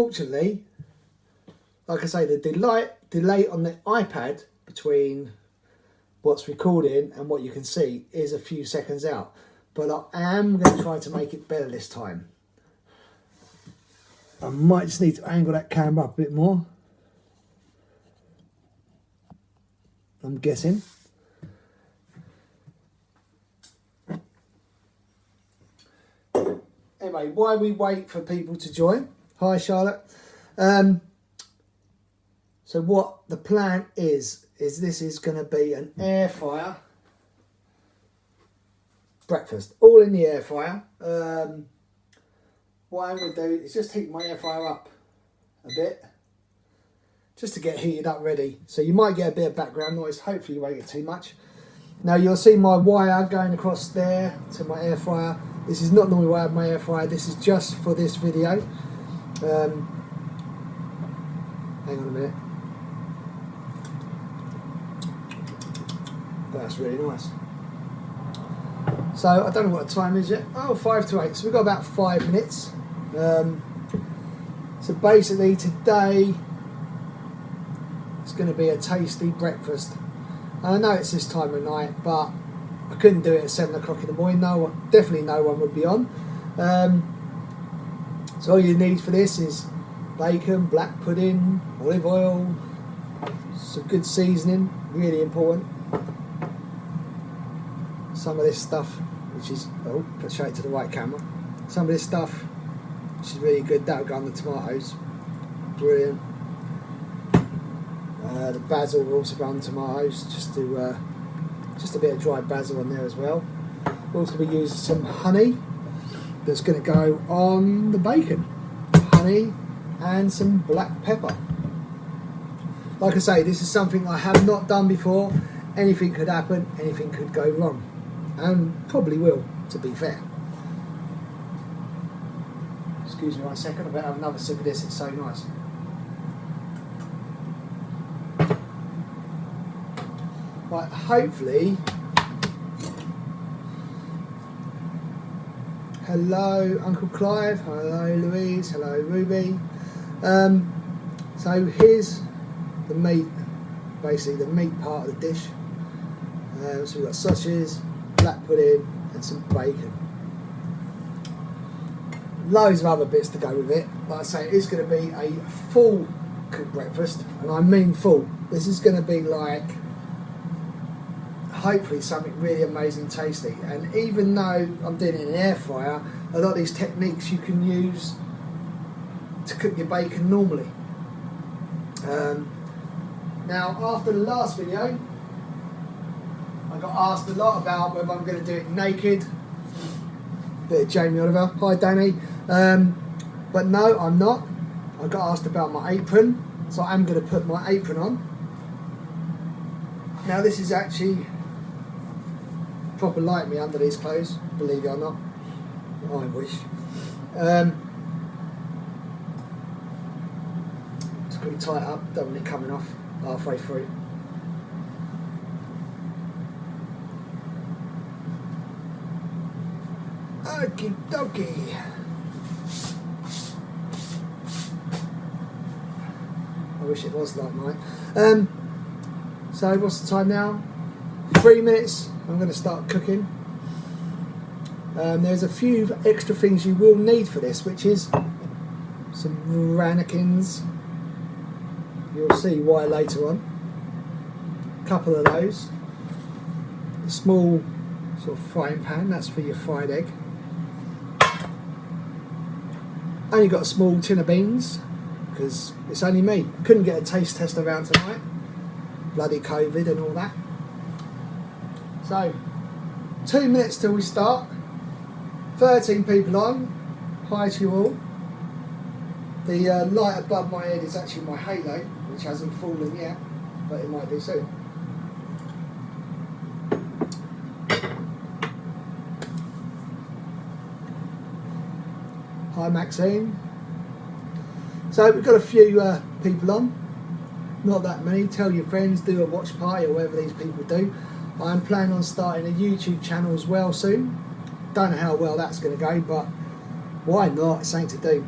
Fortunately, like I say, the delay on the iPad between what's recording and what you can see is a few seconds out. But I am going to try to make it better this time. I might just need to angle that camera up a bit more. I'm guessing. Anyway, while we wait for people to join, hi Charlotte. So what the plan is this is going to be an air fryer breakfast, all in the air fryer. What I'm going to do is just heat my air fryer up a bit, just to get heated up ready. So you might get a bit of background noise, hopefully you won't get too much. Now you'll see my wire going across there to my air fryer. This is not normally why I have my air fryer, this is just for this video. Hang on a minute. That's really nice. So I don't know what the time is yet. Oh, 5 to 8. So we've got about 5 minutes. So basically today it's going to be a tasty breakfast. And I know it's this time of night, but I couldn't do it at 7 o'clock in the morning. Definitely no one would be on. So all you need for this is bacon, black pudding, olive oil, some good seasoning, really important. Some of this stuff, which is, put straight to the right camera. Some of this stuff, which is really good, that'll go on the tomatoes. Brilliant. The basil will also go on tomatoes, just a bit of dried basil on there as well. We're also going to be using some honey that's going to go on the bacon. Honey and some black pepper. Like I say, this is something I have not done before. Anything could happen, anything could go wrong. And probably will, to be fair. Excuse me 1 second, I better have another sip of this, it's so nice. Right, hopefully. Hello Uncle Clive, hello Louise, hello Ruby. So here's the meat, basically the meat part of the dish. So we've got sausages, black pudding and some bacon. Loads of other bits to go with it. Like I say, it is going to be a full cooked breakfast, and I mean full. This is going to be like, hopefully something really amazing tasty. And even though I'm doing it in an air fryer, a lot of these techniques you can use to cook your bacon normally. Now after the last video I got asked a lot about whether I'm going to do it naked. Bit of Jamie Oliver, hi Danny. But no, I'm not. I got asked about my apron, so I'm going to put my apron on. Now this is actually proper like me under these clothes, believe it or not. I wish. It's pretty tight up, don't want it coming off halfway through. Okie dokie. I wish it was like mine. So what's the time now? 3 minutes. I'm going to start cooking. There's a few extra things you will need for this, which is some ramekins. You'll see why later on. A couple of those. A small sort of frying pan, that's for your fried egg. Only got a small tin of beans because it's only me. Couldn't get a taste test around tonight. Bloody COVID and all that. So 2 minutes till we start. 13 people on. Hi to you all. The light above my head is actually my halo, which hasn't fallen yet, but it might do soon. Hi Maxine. So we've got a few people on, not that many. Tell your friends, do a watch party or whatever these people do. I'm planning on starting a YouTube channel as well soon. Don't know how well that's going to go, but why not? It's something to do.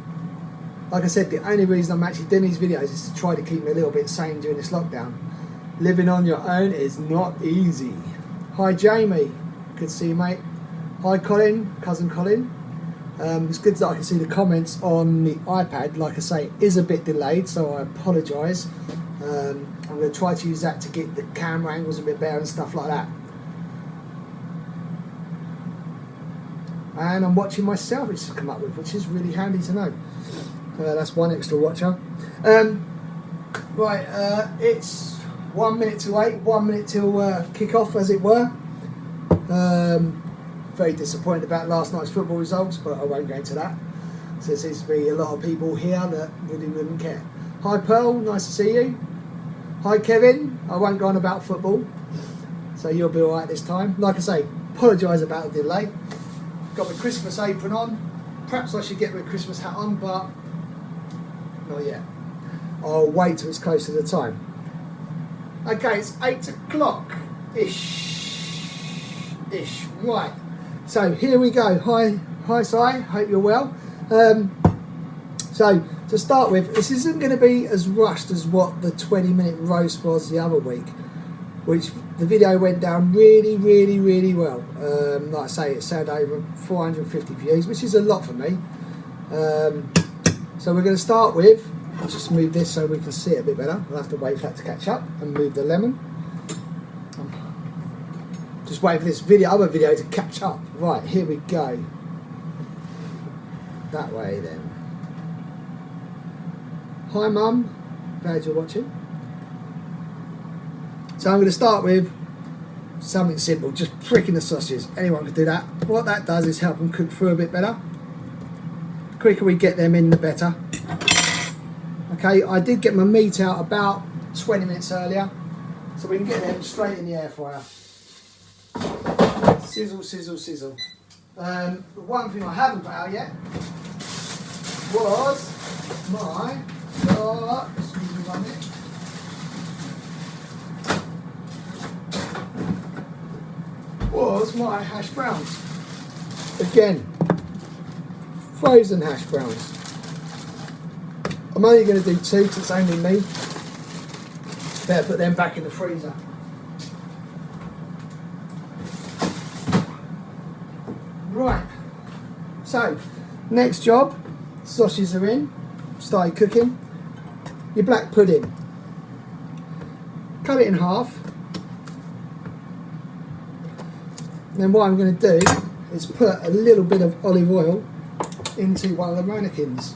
Like I said, the only reason I'm actually doing these videos is to try to keep me a little bit sane during this lockdown. Living on your own is not easy. Hi Jamie, good to see you mate. Hi Colin, cousin Colin. It's good that I can see the comments on the iPad. Like I say, it is a bit delayed, so I apologise. I'm going to try to use that to get the camera angles a bit better and stuff like that. And I'm watching myself, which has come up with, which is really handy to know. That's one extra watcher. It's 1 minute to 8, 1 minute till kick off, as it were. Very disappointed about last night's football results, but I won't go into that. So there seems to be a lot of people here that really wouldn't care. Hi Pearl, nice to see you. Hi Kevin, I won't go on about football, so you'll be alright this time. Like I say, apologise about the delay. Got my Christmas apron on. Perhaps I should get my Christmas hat on, but not yet. I'll wait till it's close to the time. Okay, it's 8 o'clock ish. Right. So here we go. Hi Si, hope you're well. So to start with, this isn't going to be as rushed as what the 20-minute roast was the other week, which the video went down really well. Like I say, it sold over 450 views, which is a lot for me. So we're going to start with, I'll just move this so we can see it a bit better. I'll have to wait for that to catch up and move the lemon. Just wait for this other video to catch up. Right, here we go. That way then. Hi Mum, glad you're watching. So I'm going to start with something simple, just pricking the sausages. Anyone can do that. What that does is help them cook through a bit better. The quicker we get them in, the better. Okay, I did get my meat out about 20 minutes earlier, so we can get them straight in the air fryer. Sizzle, sizzle, sizzle. The one thing I haven't put out yet was my, excuse me 1 minute. Was my hash browns. Again, frozen hash browns. I'm only going to do 2 because it's only me. Better put them back in the freezer. Right, so next job, sausages are in, started cooking. Your black pudding, cut it in half. Then what I'm going to do is put a little bit of olive oil into one of the ramekins.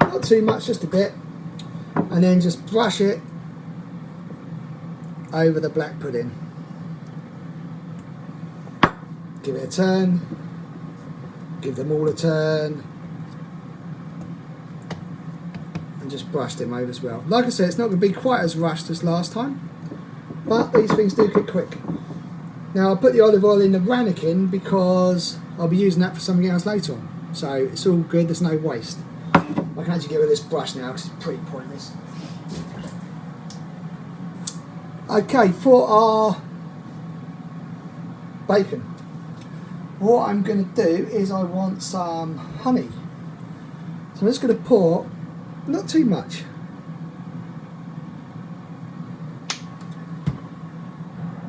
Not too much, just a bit. And then just brush it over the black pudding. Give it a turn. Give them all a turn. And just brush them over as well. Like I said, it's not going to be quite as rushed as last time, but these things do cook quick. Now I'll put the olive oil in the ramekin because I'll be using that for something else later on. So it's all good, there's no waste. I can actually get rid of this brush now because it's pretty pointless. Okay, for our bacon, what I'm going to do is I want some honey. So I'm just going to pour, not too much.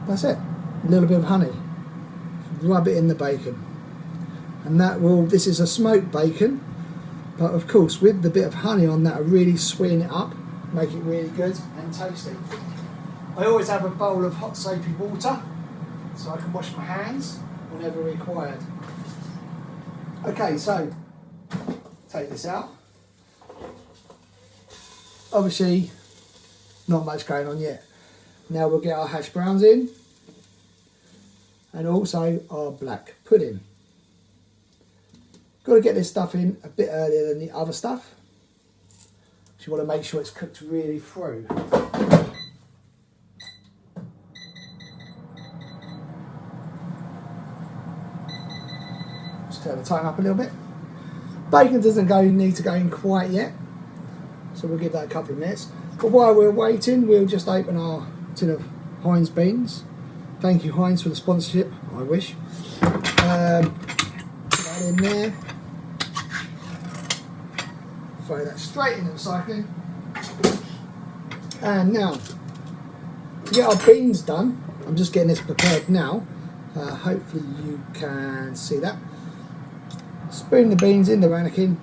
That's it. A little bit of honey. Rub it in the bacon. And that will, this is a smoked bacon, but of course with the bit of honey on that, will really sweeten it up, make it really good and tasty. I always have a bowl of hot soapy water so I can wash my hands whenever required. Okay, so take this out. Obviously not much going on yet. Now we'll get our hash browns in and also our black pudding. Got to get this stuff in a bit earlier than the other stuff. So you want to make sure it's cooked really through. Just turn the time up a little bit. Bacon doesn't need to go in quite yet, so we'll give that a couple of minutes. But while we're waiting, we'll just open our tin of Heinz beans. Thank you Heinz for the sponsorship, I wish. Put that in there. throw that straight in the recycling. And now, to get our beans done, I'm just getting this prepared now. Hopefully you can see that. Spoon the beans in the ramekin.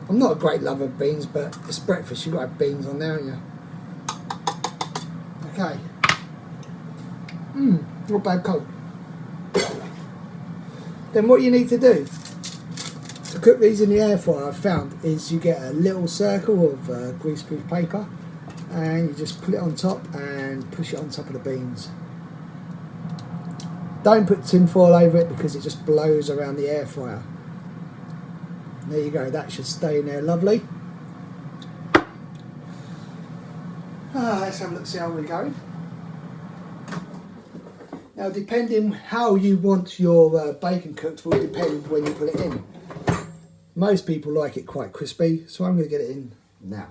I'm not a great lover of beans, but it's breakfast, you've got to have beans on there, haven't you? Okay. Not bad cold. Then what you need to do to cook these in the air fryer, I've found, is you get a little circle of greaseproof paper and you just put it on top and push it on top of the beans. Don't put tin foil over it because it just blows around the air fryer. There you go, that should stay in there lovely. Let's have a look, see how we're going. Now, depending how you want your bacon cooked will depend when you put it in. Most people like it quite crispy, so I'm going to get it in now.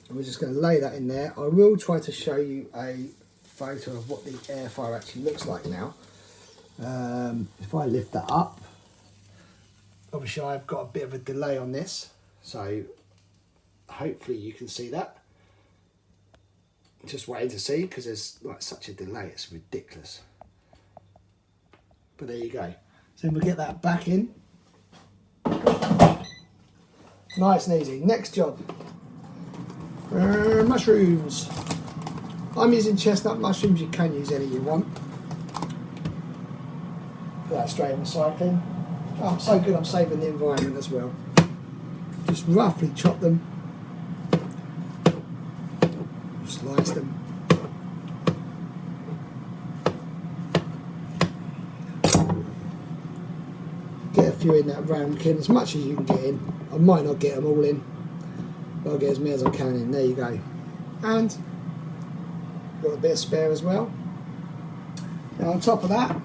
And we're just going to lay that in there. I will try to show you a photo of what the air fryer actually looks like now. If I lift that up, obviously I've got a bit of a delay on this, so hopefully you can see that. Just waiting to see because there's like such a delay, it's ridiculous. But there you go. So we'll get that back in. Nice and easy. Next job. Mushrooms. I'm using chestnut mushrooms, you can use any you want. Put that straight in recycling. Oh, I'm so good, I'm saving the environment as well. Just roughly chop them. Slice them. Get a few in that ramekin, as much as you can get in. I might not get them all in, but I'll get as many as I can in. There you go. And got a bit of spare as well. Now on top of that,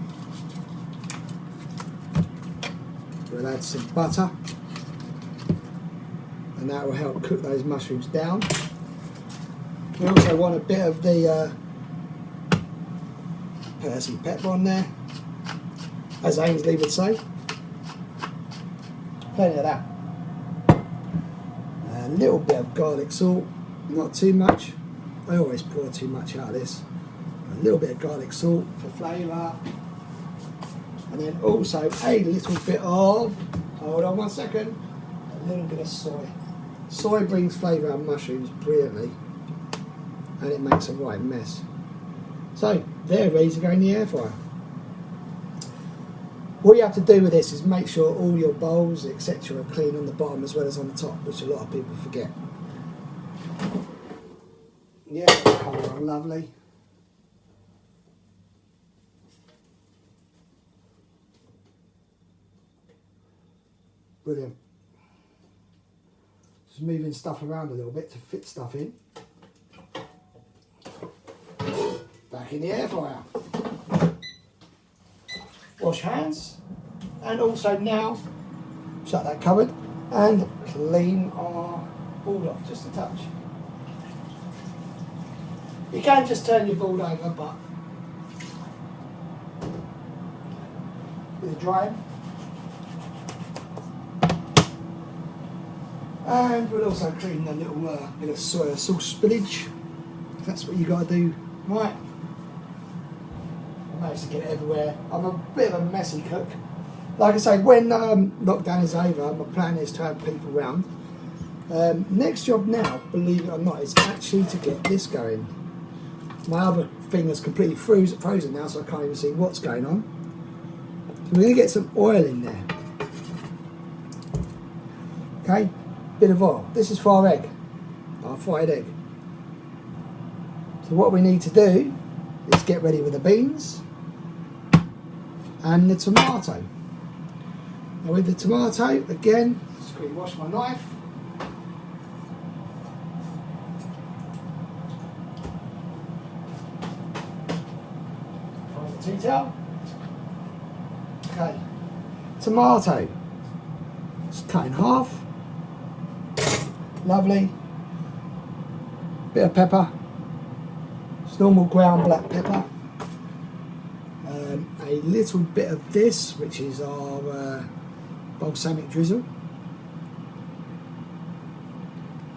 we'll add some butter, and that will help cook those mushrooms down. We also want a bit of the Percy pepper on there, as Ainsley would say. Plenty of that. A little bit of garlic salt, not too much. I always pour too much out of this. A little bit of garlic salt for flavour. And then also a little bit of, hold on one second, a little bit of soy. Soy brings flavour out of mushrooms brilliantly, and it makes a right mess. So they're ready to go in the air fryer. What you have to do with this is make sure all your bowls, etc., are clean on the bottom as well as on the top, which a lot of people forget. Yeah, colour on lovely. Brilliant. Just moving stuff around a little bit to fit stuff in. Back in the air fryer. Wash hands, and also now shut that cupboard and clean our board off just a touch. You can just turn your board over, but with a drying. And we'll also clean a little bit of soy sauce spillage. That's what you got to do, right? I managed to get it everywhere. I'm a bit of a messy cook. Like I say, when lockdown is over, my plan is to have people round. Next job now, believe it or not, is actually to get this going. My other thing is completely frozen now, so I can't even see what's going on. So we're going to get some oil in there. Okay, bit of oil. This is for our egg, our fried egg. So what we need to do is get ready with the beans and the tomato. Now with the tomato, again, just quickly wash my knife. Find the tea towel. Okay, tomato, just cut in half. Lovely. Bit of pepper. It's normal ground black pepper. A little bit of this, which is our balsamic drizzle.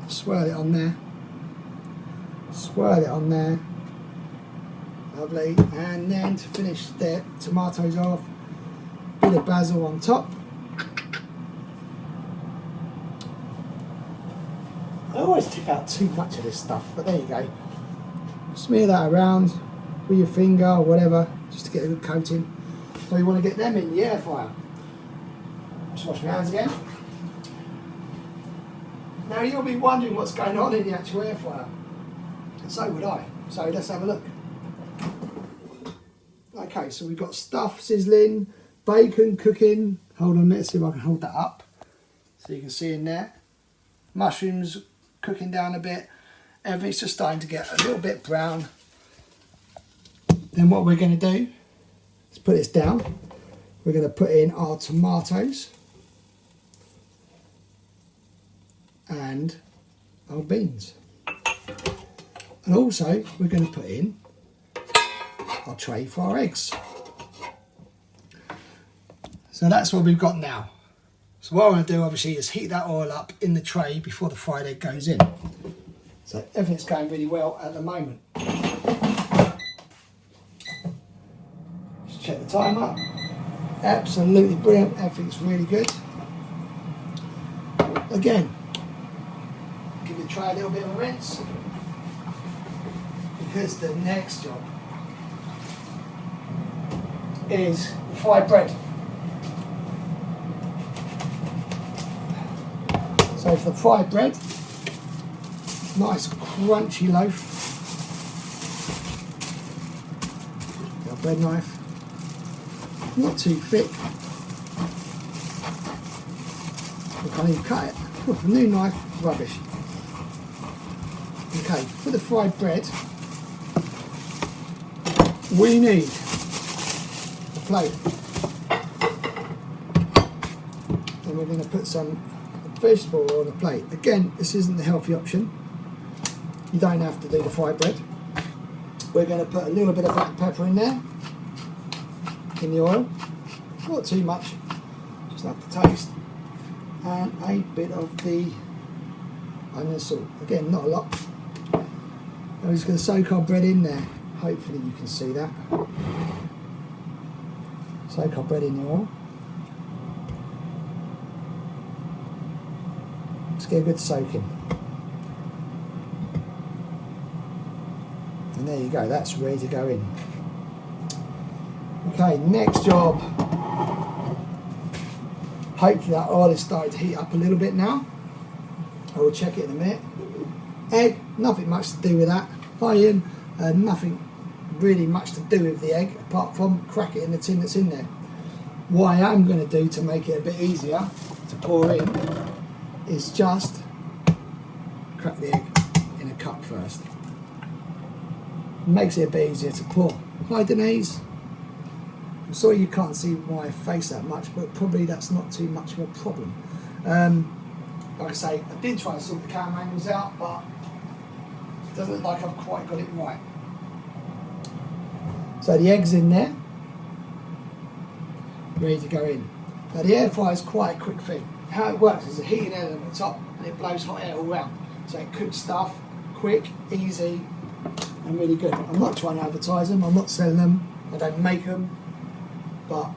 Swirl it on there. Swirl it on there. Lovely. And then to finish the tomatoes off, bit of basil on top. I always tip out too much of this stuff, but there you go. Smear that around with your finger or whatever, just to get a good coating. So you want to get them in the air fryer. Just wash my hands again. Now you'll be wondering what's going on in the actual air fryer. And so would I. So let's have a look. Okay, so we've got stuff sizzling, bacon cooking. Hold on, let's see if I can hold that up. So you can see in there. Mushrooms cooking down a bit. Everything's just starting to get a little bit brown. Then what we're going to do is put this down. We're going to put in our tomatoes and our beans. And also we're going to put in our tray for our eggs. So that's what we've got now. So what I want to do obviously is heat that oil up in the tray before the fried egg goes in. So everything's going really well at the moment. Just check the timer. Absolutely brilliant, everything's really good. Again, give the tray a little bit of a rinse, because the next job is fried bread. So for the fried bread, nice crunchy loaf. Got a bread knife, not too thick. I can't even cut it. A new knife, rubbish. Okay, for the fried bread, we need a plate. And we're going to put some vegetable oil on the plate. Again, this isn't the healthy option. You don't have to do the fried bread. We're going to put a little bit of black pepper in there, in the oil. Not too much, just have to taste. And a bit of the onion salt. Again, not a lot. I'm just going to soak our bread in there. Hopefully you can see that. Soak our bread in the oil. Let's get a good soaking. And there you go, that's ready to go in. Okay, next job. Hopefully that oil is starting to heat up a little bit now. I will check it in a minute. Egg, nothing much to do with that. High in, nothing really much to do with the egg, apart from crack it in the tin that's in there. What I am going to do to make it a bit easier to pour in is just crack the egg in a cup first. Makes it a bit easier to pour. Hi Denise. I'm sorry you can't see my face that much, but probably that's not too much of a problem. Like I say, I did try to sort the camera angles out, but it doesn't look like I've quite got it right. So the egg's in there, ready to go in. Now the air fryer is quite a quick thing. How it works is a heating element at the top and it blows hot air all round. So it cooks stuff quick, easy and really good. I'm not trying to advertise them, I'm not selling them, I don't make them, but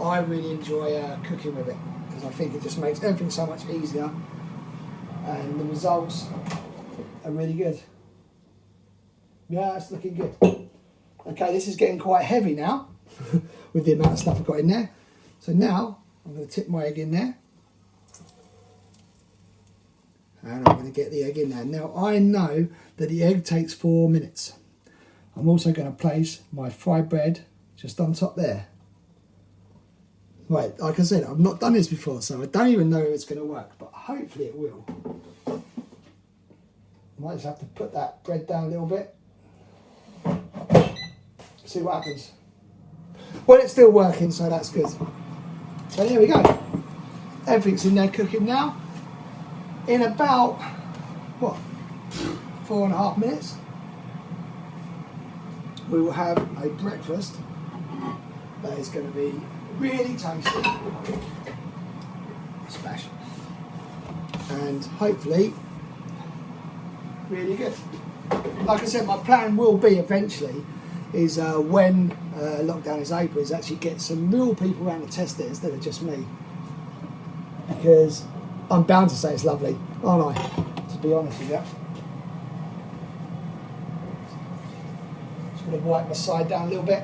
I really enjoy cooking with it because I think it just makes everything so much easier and the results are really good. Yeah, it's looking good. Okay, this is getting quite heavy now with the amount of stuff I've got in there. So now I'm going to tip my egg in there. And I'm going to get the egg in there. Now I know that the egg takes 4 minutes. I'm also going to place my fried bread just on top there. Right, like I said, I've not done this before, so I don't even know if it's going to work, but hopefully it will. Might just have to put that bread down a little bit. See what happens. Well, it's still working, so that's good. So there we go. Everything's in there cooking now. In about, what, 4.5 minutes, we will have a breakfast that is going to be really tasty. and hopefully really good. Like I said, my plan will be eventually is when lockdown is over is actually get some real people around to test it instead of just me, because I'm bound to say it's lovely, aren't I, to be honest with you. Just going to wipe my side down a little bit,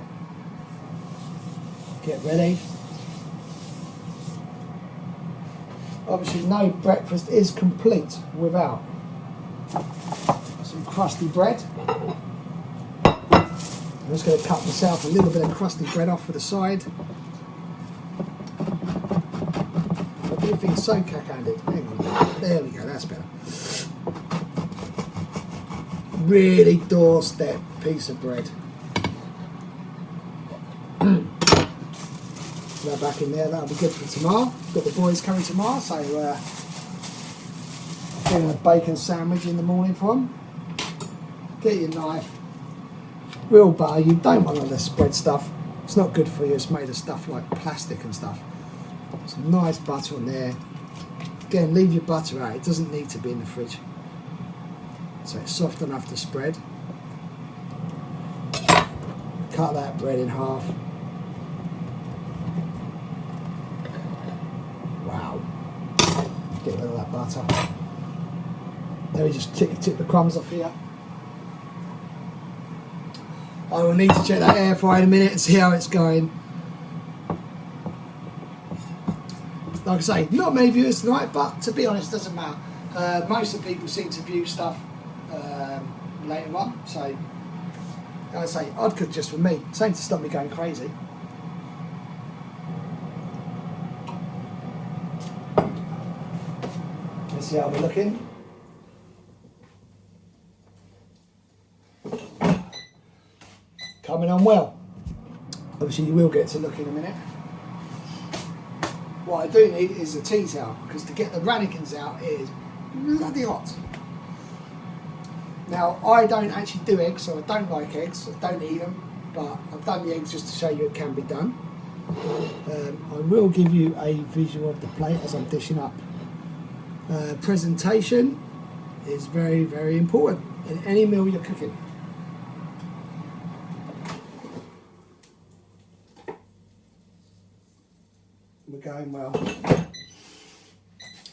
get ready. Obviously no breakfast is complete without some crusty bread. I'm just going to cut myself a little bit of crusty bread off for the side. I do think so cack-handed. Hang on, there we go, that's better. Really doorstep piece of bread. That back in there, that'll be good for tomorrow. Got the boys coming tomorrow, so I'm doing a bacon sandwich in the morning for them. Get your knife. Real butter, you don't want all this spread stuff. It's not good for you, it's made of stuff like plastic and stuff. Some nice butter on there. Again, leave your butter out, it doesn't need to be in the fridge. So it's soft enough to spread. Cut that bread in half. Wow. Get rid of that butter. Then we just tip the crumbs off here. I will need to check that air fryer in a minute and see how it's going. Like I say, not many viewers tonight, but to be honest, doesn't matter. Most of the people seem to view stuff later on, so like I say, I'd cook just for me. Same to stop me going crazy. Let's see how we're looking. Coming on well. Obviously you will get to look in a minute. What I do need is a tea towel, because to get the ramekins out is bloody hot. Now I don't actually do eggs, so I don't like eggs, I don't eat them, but I've done the eggs just to show you it can be done. I will give you a visual of the plate as I'm dishing up. Presentation is very, very important in any meal you're cooking. We're going well.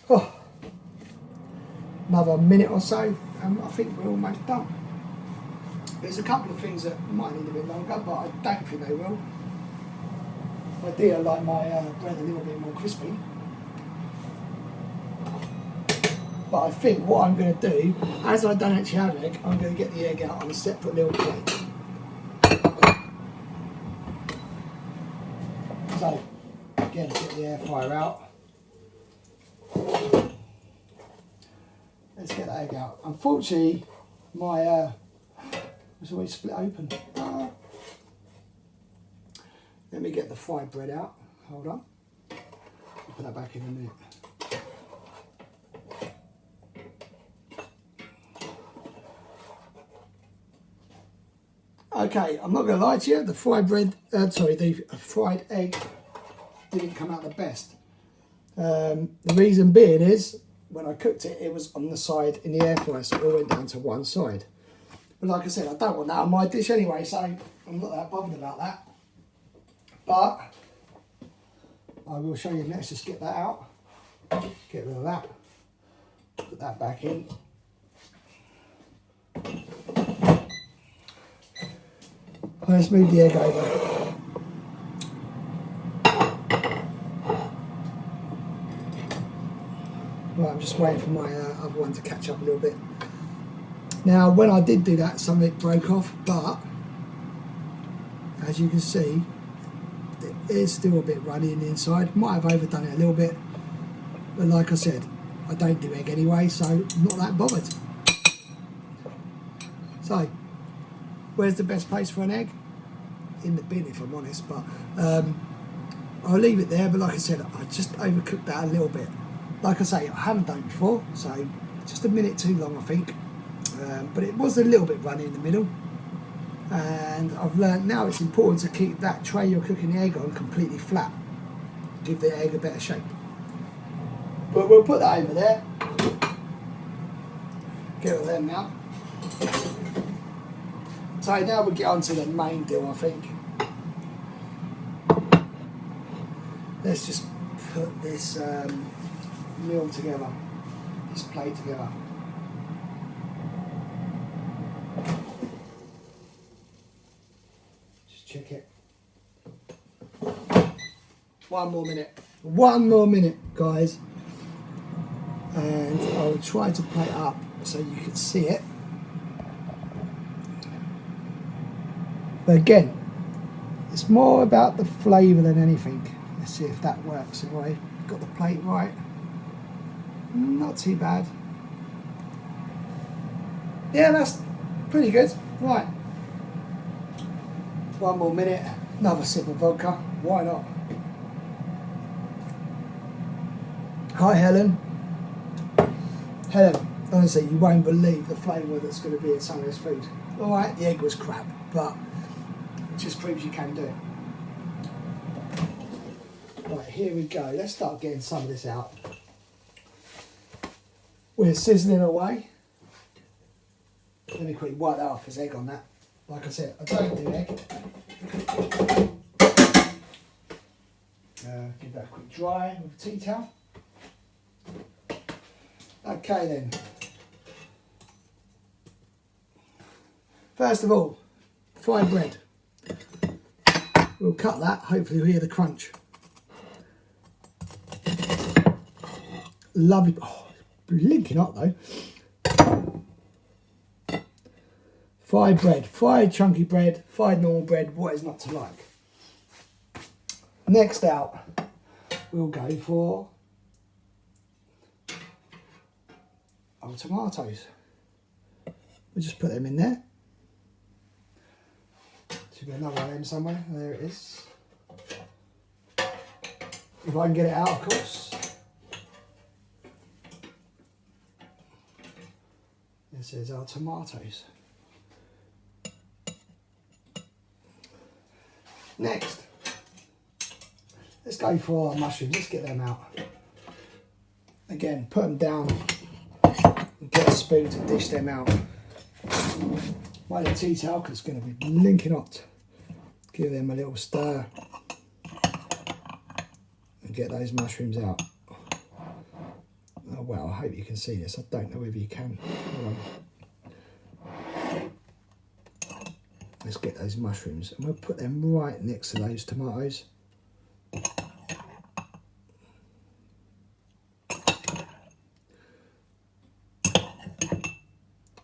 Oh, another minute or so, and I think we're almost done. There's a couple of things that might need a bit longer, but I don't think they will. I do like my bread a little bit more crispy. But I think what I'm going to do, as I don't actually have egg, I'm going to get the egg out on a separate little plate. So, again, get the air fryer out. Let's get the egg out. Unfortunately, my it's always split open. Let me get the fried bread out. Hold on. I'll put that back in a minute. Okay, I'm not going to lie to you, the fried bread, the fried egg didn't come out the best. The reason being is, when I cooked it, it was on the side in the air fryer, so it all went down to one side. But like I said, I don't want that on my dish anyway, so I'm not that bothered about that. But I will show you, let's just get that out. Get rid of that. Put that back in. Let's move the egg over. Right, I'm just waiting for my other one to catch up a little bit. Now, when I did do that, some of it broke off, but as you can see, it is still a bit runny in the inside. Might have overdone it a little bit, but like I said, I don't do egg anyway, so I'm not that bothered. So, where's the best place for an egg? In the bin, if I'm honest, but I'll leave it there. But like I said, I just overcooked that a little bit. Like I say, I haven't done it before, so just a minute too long, I think. But it was a little bit runny in the middle, and I've learned now it's important to keep that tray you're cooking the egg on completely flat. Give the egg a better shape. But we'll put that over there. Get rid of them now. So now we get on to the main deal, I think. Let's just put this meal together, this plate together. Just check it. 1 more minute. 1 more minute, guys. And I'll try to plate up so you can see it. But again, it's more about the flavour than anything. Let's see if that works. Have I got the plate right? Not too bad. Yeah, that's pretty good. Right. 1 more minute. Another sip of vodka. Why not? Hi, Helen. Helen, honestly, you won't believe the flavour that's going to be in some of this food. Alright, the egg was crap, but it just proves you can do it. Right, here we go. Let's start getting some of this out. We're sizzling away. Let me quickly wipe that off. There's egg on that. Like I said, I don't do egg. Give that a quick dry with a tea towel. Okay then. First of all, fried bread. We'll cut that. Hopefully you'll hear the crunch. Lovely. Oh, blinking hot though. Fried bread. Fried chunky bread. Fried normal bread. What is not to like? Next out, we'll go for tomatoes. We'll just put them in there. Should be another one of them somewhere. There it is. If I can get it out, of course. This is our tomatoes. Next, let's go for our mushrooms. Let's get them out. Again, put them down and get a spoon to dish them out. Wait a tea towel because it's going to be blinking hot. Give them a little stir and get those mushrooms out. Oh well, I hope you can see this. I don't know whether you can. Hold on. Let's get those mushrooms and we'll put them right next to those tomatoes.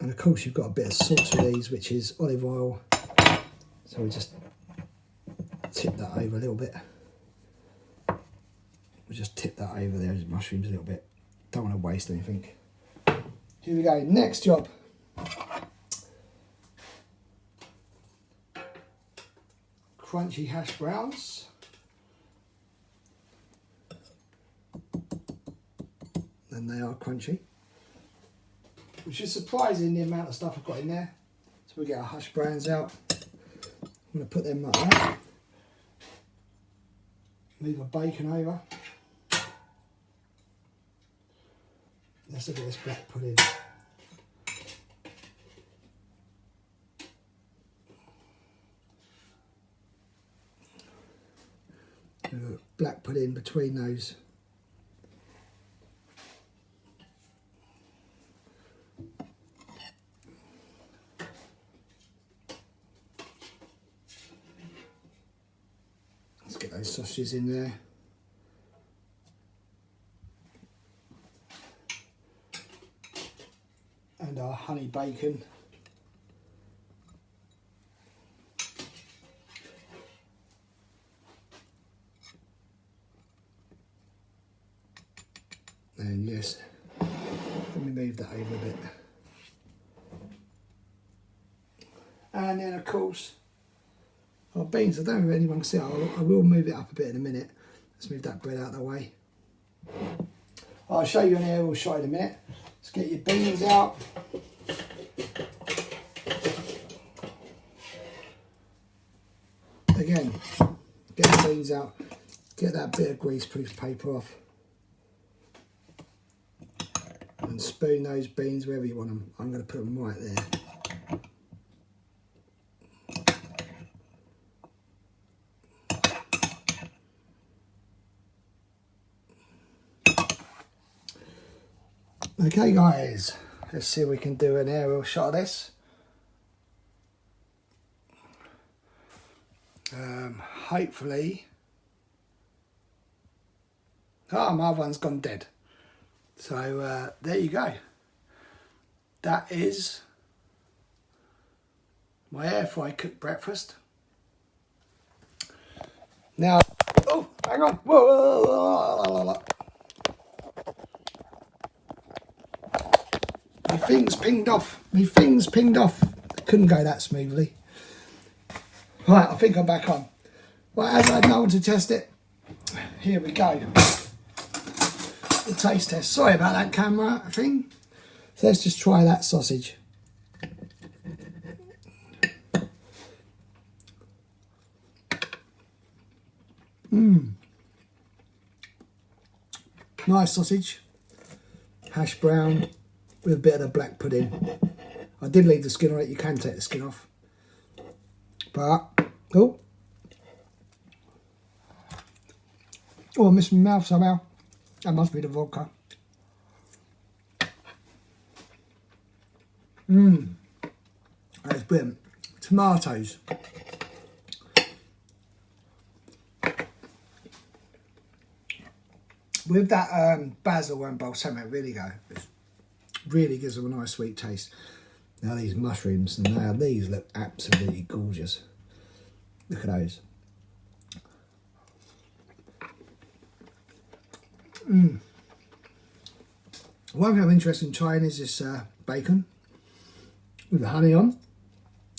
And of course you've got a bit of sauce with these, which is olive oil. So we just tip that over a little bit. We'll just tip that over those mushrooms a little bit. Don't want to waste anything. Here we go, next job. Crunchy hash browns. And they are crunchy. Which is surprising, the amount of stuff I've got in there. So we get our hash browns out. I'm going to put them like that. Move our bacon over. Let's look at this black pudding. Black pudding between those. Let's get those sausages in there. And our honey bacon. And yes, let me move that over a bit. And then of course, our beans. I don't know if anyone can see it. I will move it up a bit in a minute. Let's move that bread out of the way. I'll show you an aerial shot in a minute. Let's get your beans out. Again, get the beans out. Get that bit of greaseproof paper off. And and spoon those beans wherever you want them. I'm going to put them right there. Okay guys, let's see if we can do an aerial shot of this. Hopefully. Oh, my other one's gone dead. So there you go. That is my air fry cooked breakfast. Now, oh, hang on. Whoa. My thing's pinged off. It couldn't go that smoothly. Right, I think I'm back on. Right, as I had no one to test it, here we go. The taste test. Sorry about that camera thing. So let's just try that sausage. Nice sausage. Hash brown with a bit of the black pudding. I did leave the skin on it. You can take the skin off. But, oh, I missed my mouth somehow. That must be the vodka. That's brilliant. Tomatoes. With that basil and balsamic, really go. It really gives them a nice sweet taste. Now these mushrooms, and now these look absolutely gorgeous. Look at those. One thing I'm interested in trying is this bacon with the honey on.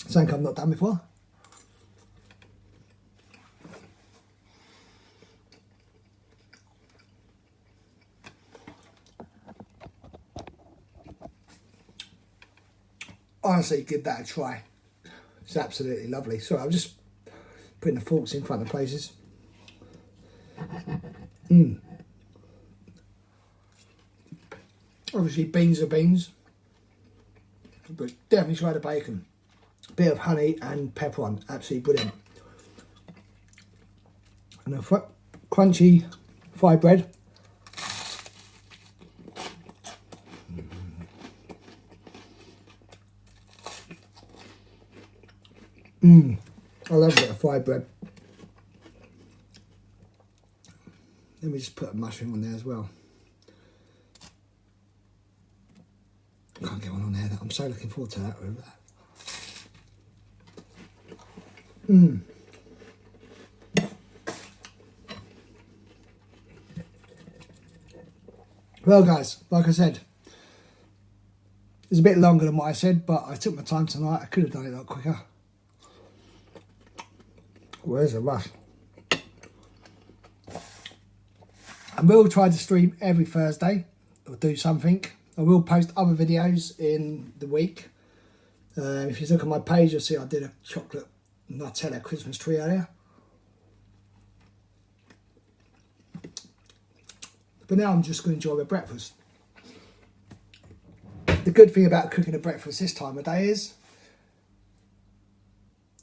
Something I've not done before. Honestly, give that a try. It's absolutely lovely. Sorry, I'm just putting the forks in front of places. Obviously, beans are beans, but definitely try the bacon. A bit of honey and pepper on, absolutely brilliant. And a crunchy fried bread. I love a bit of fried bread. Let me just put a mushroom on there as well. Can't get one on there. I'm so looking forward to that. Well guys, like I said, it's a bit longer than what I said, but I took my time tonight. I could have done it a lot quicker. Where's the rush? I will try to stream every Thursday or do something. I will post other videos in the week. If you look at my page, you'll see I did a chocolate Nutella Christmas tree earlier. But now I'm just going to enjoy my breakfast. The good thing about cooking a breakfast this time of day is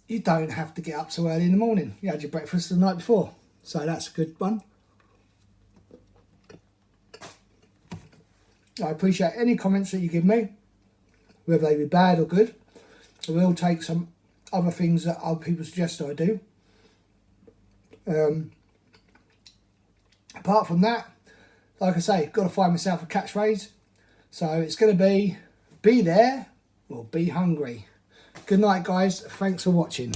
you don't have to get up so early in the morning. You had your breakfast the night before. So that's a good one. I appreciate any comments that you give me, whether they be bad or good. I will take some other things that other people suggest I do. Apart from that, like I say, got to find myself a catchphrase. So it's going to be there or be hungry. Good night, guys. Thanks for watching.